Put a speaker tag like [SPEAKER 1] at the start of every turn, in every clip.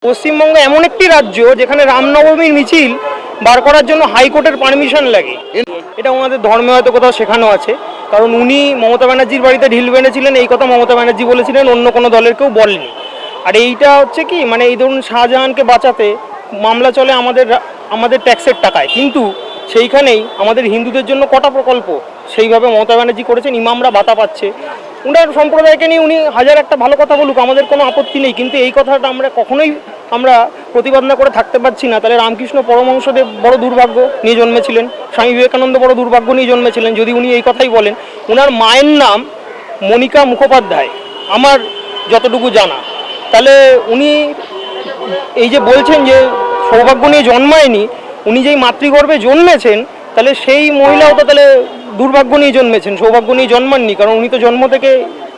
[SPEAKER 1] পশ্চিমবঙ্গ এমন একটি রাজ্য যেখানে রামনবমীর মিছিল বার করার জন্য হাইকোর্টের পারমিশন লাগে। এটা ওনাদের ধর্মে হয়তো কোথাও শেখানো আছে, কারণ উনি মমতা ব্যানার্জির বাড়িতে ঢিল বেঁধেছিলেন, এই কথা মমতা ব্যানার্জি বলেছিলেন, অন্য কোনো দলের কেউ বলেনি। আর এইটা হচ্ছে কি, মানে এই ধরুন শাহজাহানকে বাঁচাতে মামলা চলে আমাদের ট্যাক্সের টাকায়, কিন্তু সেইখানেই আমাদের হিন্দুদের জন্য কটা প্রকল্প সেইভাবে মমতা ব্যানার্জি করেছেন, ইমামরা ভাতা পাচ্ছে। উনার সম্প্রদায়কে নিয়ে উনি হাজার একটা ভালো কথা বলুক, আমাদের কোনো আপত্তি নেই, কিন্তু এই কথাটা আমরা কখনোই প্রতিবাদ না করে থাকতে পারছি না। তাহলে রামকৃষ্ণ পরমহংসদেব বড় দুর্ভাগ্য নিয়ে জন্মেছিলেন, স্বামী বিবেকানন্দ বড় দুর্ভাগ্য নিয়ে জন্মেছিলেন যদি উনি এই কথাই বলেন। ওনার মায়ের নাম মনিকা মুখোপাধ্যায় আমার যতটুকু জানা। তাহলে উনি এই যে বলছেন যে সৌভাগ্য নিয়ে জন্মায়নি, উনি যেই মাতৃগর্ভে জন্মেছেন, তাহলে সেই মহিলাও তো তাহলে দুর্ভাগ্য নিয়ে জন্মেছেন, সৌভাগ্য নিয়ে জন্মাননি, কারণ উনি তো জন্ম থেকে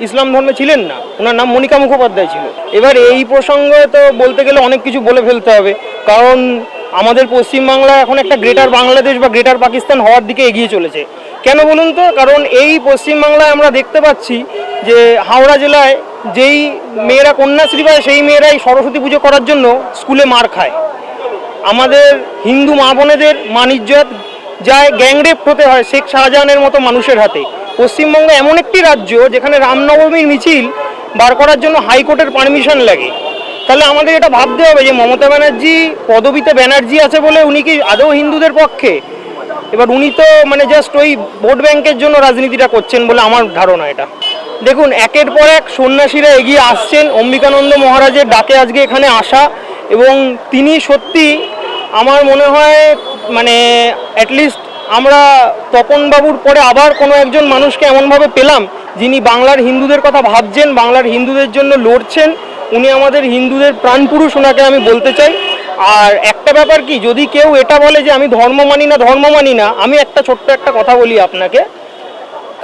[SPEAKER 1] ইসলাম ধর্মে ছিলেন না, ওনার নাম মনিকা মুখোপাধ্যায় ছিল। এবার এই প্রসঙ্গে তো বলতে গেলে অনেক কিছু বলে ফেলতে হবে, কারণ আমাদের পশ্চিমবাংলা এখন একটা গ্রেটার বাংলাদেশ বা গ্রেটার পাকিস্তান হওয়ার দিকে এগিয়ে চলেছে। কেন বলুন তো? কারণ এই পশ্চিমবাংলায় আমরা দেখতে পাচ্ছি যে হাওড়া জেলায় যেই মেয়েরা কন্যাশ্রী পায়, সেই মেয়েরাই সরস্বতী পুজো করার জন্য স্কুলে মার খায়। আমাদের হিন্দু মা বোনেদের মান ইজ্জত যায় গ্যাংরেপ হতে হয় শেখ শাহজাহানের মতো মানুষের হাতে। পশ্চিমবঙ্গ এমন একটি রাজ্য যেখানে রামনবমীর মিছিল বার করার জন্য হাইকোর্টের পারমিশন লাগে। তাহলে আমাদের এটা ভাবতে হবে যে মমতা ব্যানার্জি পদবিতে ব্যানার্জি আছে বলে উনি কি আদৌ হিন্দুদের পক্ষে? এবার উনি তো মানে জাস্ট ওই ভোট ব্যাংকের জন্য রাজনীতিটা করছেন বলে আমার ধারণা। এটা দেখুন, একের পর এক সন্ন্যাসীরা এগিয়ে আসছেন, অম্বিকানন্দ মহারাজের ডাকে আজকে এখানে আসা, এবং তিনি সত্যি আমার মনে হয় মানে অ্যাটলিস্ট আমরা তপনবাবুর পরে আবার কোনো একজন মানুষকে এমনভাবে পেলাম যিনি বাংলার হিন্দুদের কথা ভাবছেন, বাংলার হিন্দুদের জন্য লড়ছেন। উনি আমাদের হিন্দুদের প্রাণপুরুষ, ওনাকে আমি বলতে চাই। আর একটা ব্যাপার কি, যদি কেউ এটা বলে যে আমি ধর্ম মানি না, আমি একটা ছোট্ট একটা কথা বলি আপনাকে,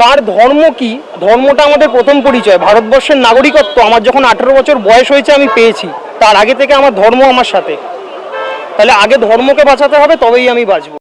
[SPEAKER 1] কার ধর্ম কি, ধর্মটা আমাদের প্রথম পরিচয়। ভারতবর্ষের নাগরিকত্ব আমার যখন 18 বছর বয়স হয়েছে আমি পেয়েছি, তার আগে থেকে আমার ধর্ম আমার সাথে। তাহলে আগে ধর্মকে বাঁচাতে হবে, তবেই আমি বাঁচব।